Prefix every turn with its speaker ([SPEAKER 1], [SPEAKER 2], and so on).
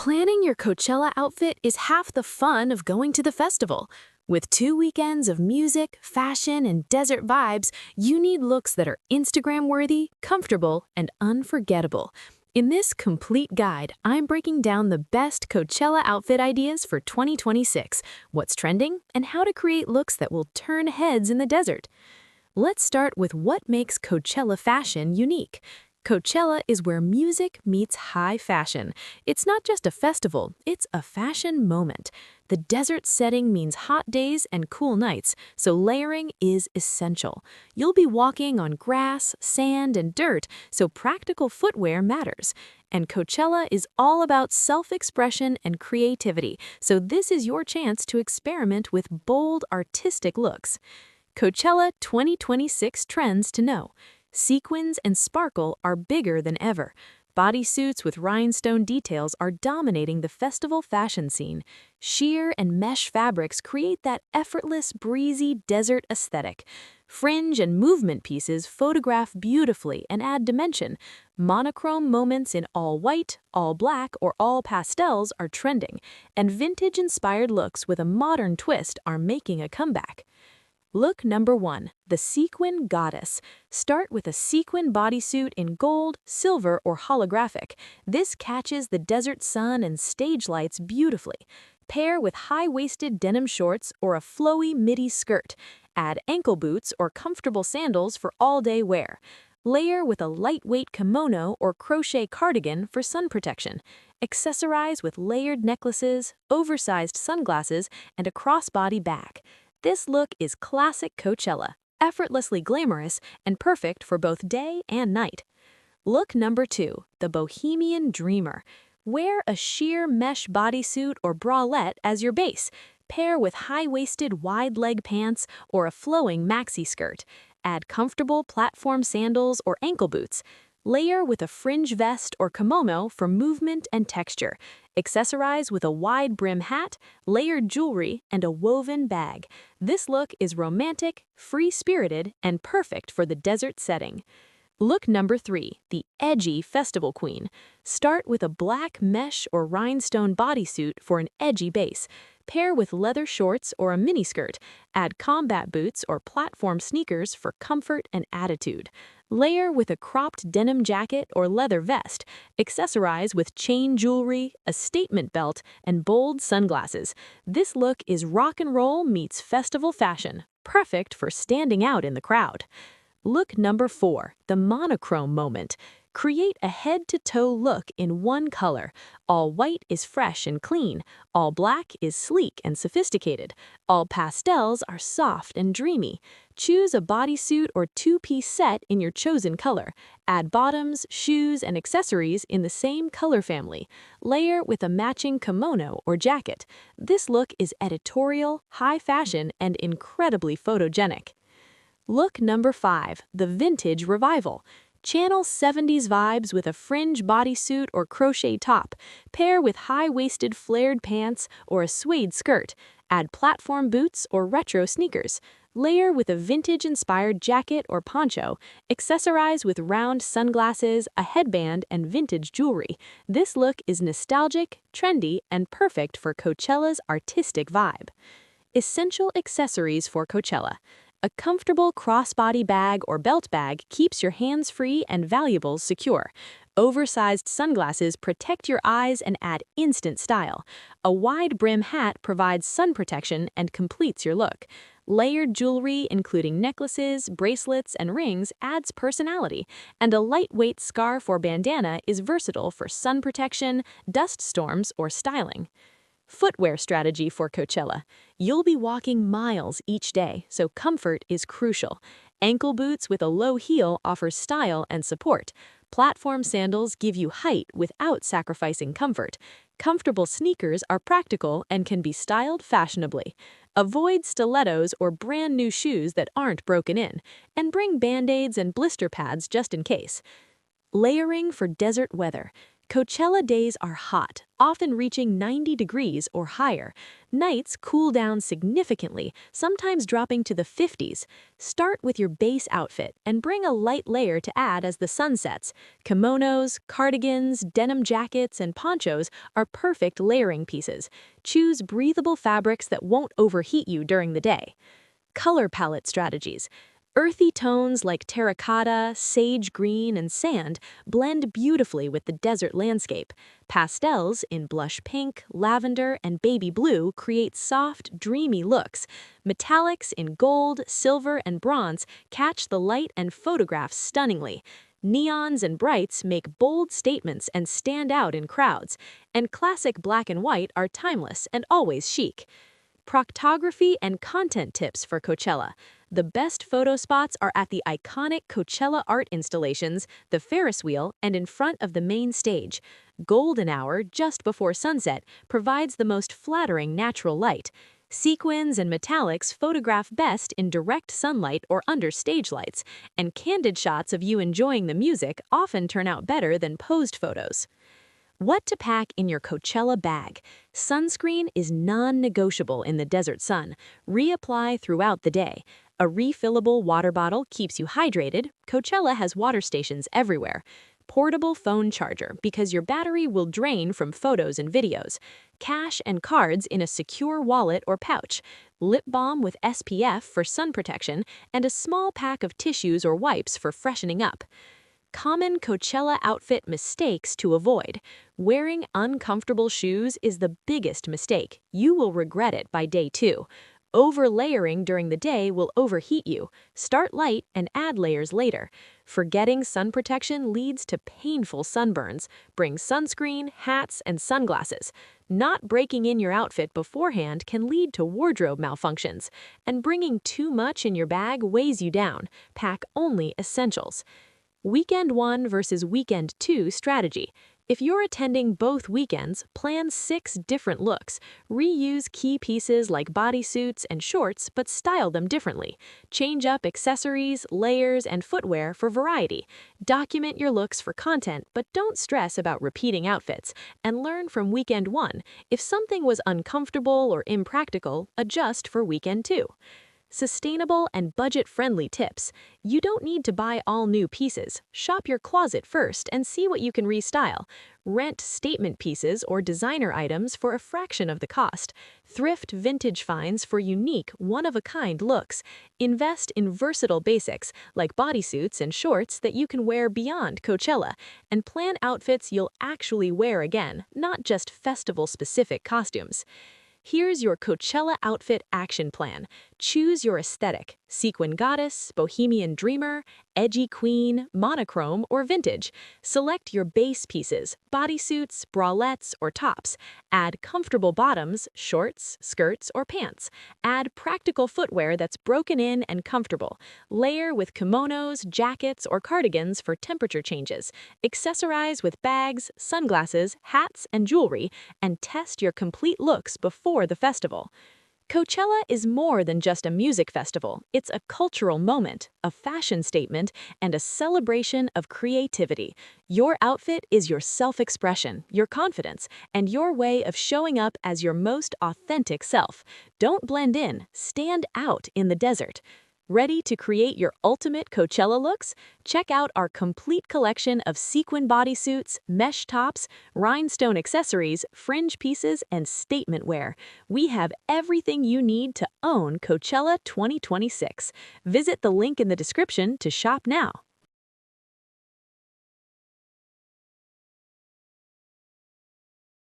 [SPEAKER 1] Planning your Coachella outfit is half the fun of going to the festival. With 2 weekends of music, fashion, and desert vibes, you need looks that are Instagram-worthy, comfortable, and unforgettable. In this complete guide, I'm breaking down the best Coachella outfit ideas for 2026, what's trending, and how to create looks that will turn heads in the desert. Let's start with what makes Coachella fashion unique. Coachella is where music meets high fashion. It's not just a festival, it's a fashion moment. The desert setting means hot days and cool nights, so layering is essential. You'll be walking on grass, sand, and dirt, so practical footwear matters. And Coachella is all about self-expression and creativity, so this is your chance to experiment with bold, artistic looks. Coachella 2026 trends to know. Sequins and sparkle are bigger than ever. Bodysuits with rhinestone details are dominating the festival fashion scene. Sheer and mesh fabrics create that effortless, breezy desert aesthetic. Fringe and movement pieces photograph beautifully and add dimension. Monochrome moments in all white, all black, or all pastels are trending, and vintage-inspired looks with a modern twist are making a comeback. Look number 1, the Sequin Goddess. Start with a sequin bodysuit in gold, silver, or holographic. This catches the desert sun and stage lights beautifully. Pair with high-waisted denim shorts or a flowy midi skirt. Add ankle boots or comfortable sandals for all-day wear. Layer with a lightweight kimono or crochet cardigan for sun protection. Accessorize with layered necklaces, oversized sunglasses, and a crossbody bag. This look is classic Coachella, effortlessly glamorous and perfect for both day and night. Look number 2, the Bohemian Dreamer. Wear a sheer mesh bodysuit or bralette as your base. Pair with high-waisted wide-leg pants or a flowing maxi skirt. Add comfortable platform sandals or ankle boots. Layer with a fringe vest or kimono for movement and texture. Accessorize with a wide brim hat, layered jewelry, and a woven bag. This look is romantic, free-spirited, and perfect for the desert setting. Look number 3, the Edgy Festival Queen. Start with a black mesh or rhinestone bodysuit for an edgy base. Pair with leather shorts or a miniskirt. Add combat boots or platform sneakers for comfort and attitude. Layer with a cropped denim jacket or leather vest. Accessorize with chain jewelry, a statement belt, and bold sunglasses. This look is rock and roll meets festival fashion, perfect for standing out in the crowd. Look number 4, the monochrome moment. Create a head-to-toe look in one color. All white is fresh and clean. All black is sleek and sophisticated. All pastels are soft and dreamy. Choose a bodysuit or two-piece set in your chosen color. Add bottoms, shoes, and accessories in the same color family. Layer with a matching kimono or jacket. This look is editorial, high fashion, and incredibly photogenic. Look number 5, the Vintage Revival. Channel 70s vibes with a fringe bodysuit or crochet top. Pair with high-waisted flared pants or a suede skirt. Add platform boots or retro sneakers. Layer with a vintage-inspired jacket or poncho. Accessorize with round sunglasses, a headband, and vintage jewelry. This look is nostalgic, trendy, and perfect for Coachella's artistic vibe. Essential accessories for Coachella. A comfortable crossbody bag or belt bag keeps your hands free and valuables secure. Oversized sunglasses protect your eyes and add instant style. A wide brim hat provides sun protection and completes your look. Layered jewelry, including necklaces, bracelets, and rings, adds personality. And a lightweight scarf or bandana is versatile for sun protection, dust storms, or styling. Footwear strategy for Coachella. You'll be walking miles each day, so comfort is crucial. Ankle boots with a low heel offer style and support. Platform sandals give you height without sacrificing comfort. Comfortable sneakers are practical and can be styled fashionably. Avoid stilettos or brand new shoes that aren't broken in, and bring band-aids and blister pads just in case. Layering for desert weather. Coachella days are hot, often reaching 90 degrees or higher. Nights cool down significantly, sometimes dropping to the 50s. Start with your base outfit and bring a light layer to add as the sun sets. Kimonos, cardigans, denim jackets, and ponchos are perfect layering pieces. Choose breathable fabrics that won't overheat you during the day. Color palette strategies. Earthy tones like terracotta, sage green, and sand blend beautifully with the desert landscape. Pastels in blush pink, lavender, and baby blue create soft, dreamy looks. Metallics in gold, silver, and bronze catch the light and photograph stunningly. Neons and brights make bold statements and stand out in crowds. And classic black and white are timeless and always chic. Proctography and content tips for Coachella. The best photo spots are at the iconic Coachella art installations, the Ferris wheel, and in front of the main stage. Golden hour, just before sunset, provides the most flattering natural light. Sequins and metallics photograph best in direct sunlight or under stage lights, and candid shots of you enjoying the music often turn out better than posed photos. What to pack in your Coachella bag. Sunscreen is non-negotiable in the desert sun. Reapply throughout the day. A refillable water bottle keeps you hydrated. Coachella has water stations everywhere. Portable phone charger because your battery will drain from photos and videos. Cash and cards in a secure wallet or pouch. Lip balm with SPF for sun protection, and a small pack of tissues or wipes for freshening up. Common Coachella outfit mistakes to avoid. Wearing uncomfortable shoes is the biggest mistake. You will regret it by day 2. Over-layering during the day will overheat you. Start light and add layers later. Forgetting sun protection leads to painful sunburns. Bring sunscreen, hats, and sunglasses. Not breaking in your outfit beforehand can lead to wardrobe malfunctions. And bringing too much in your bag weighs you down. Pack only essentials. Weekend 1 versus Weekend 2 strategy. If you're attending both weekends, plan 6 different looks. Reuse key pieces like bodysuits and shorts, but style them differently. Change up accessories, layers, and footwear for variety. Document your looks for content, but don't stress about repeating outfits. And learn from Weekend 1. If something was uncomfortable or impractical, adjust for Weekend 2. Sustainable and budget-friendly tips. You don't need to buy all new pieces. Shop your closet first and see what you can restyle. Rent statement pieces or designer items for a fraction of the cost. Thrift vintage finds for unique, one-of-a-kind looks. Invest in versatile basics like bodysuits and shorts that you can wear beyond Coachella. And plan outfits you'll actually wear again, not just festival-specific costumes. Here's your Coachella outfit action plan. Choose your aesthetic: Sequin Goddess, Bohemian Dreamer, Edgy Queen, Monochrome, or Vintage. Select your base pieces: bodysuits, bralettes, or tops. Add comfortable bottoms, shorts, skirts, or pants. Add practical footwear that's broken in and comfortable. Layer with kimonos, jackets, or cardigans for temperature changes. Accessorize with bags, sunglasses, hats, and jewelry, and test your complete looks before the festival. Coachella is more than just a music festival. It's a cultural moment, a fashion statement, and a celebration of creativity. Your outfit is your self-expression, your confidence, and your way of showing up as your most authentic self. Don't blend in, stand out in the desert. Ready to create your ultimate Coachella looks? Check out our complete collection of sequin bodysuits, mesh tops, rhinestone accessories, fringe pieces, and statement wear. We have everything you need to own Coachella 2026. Visit the link in the description to shop now.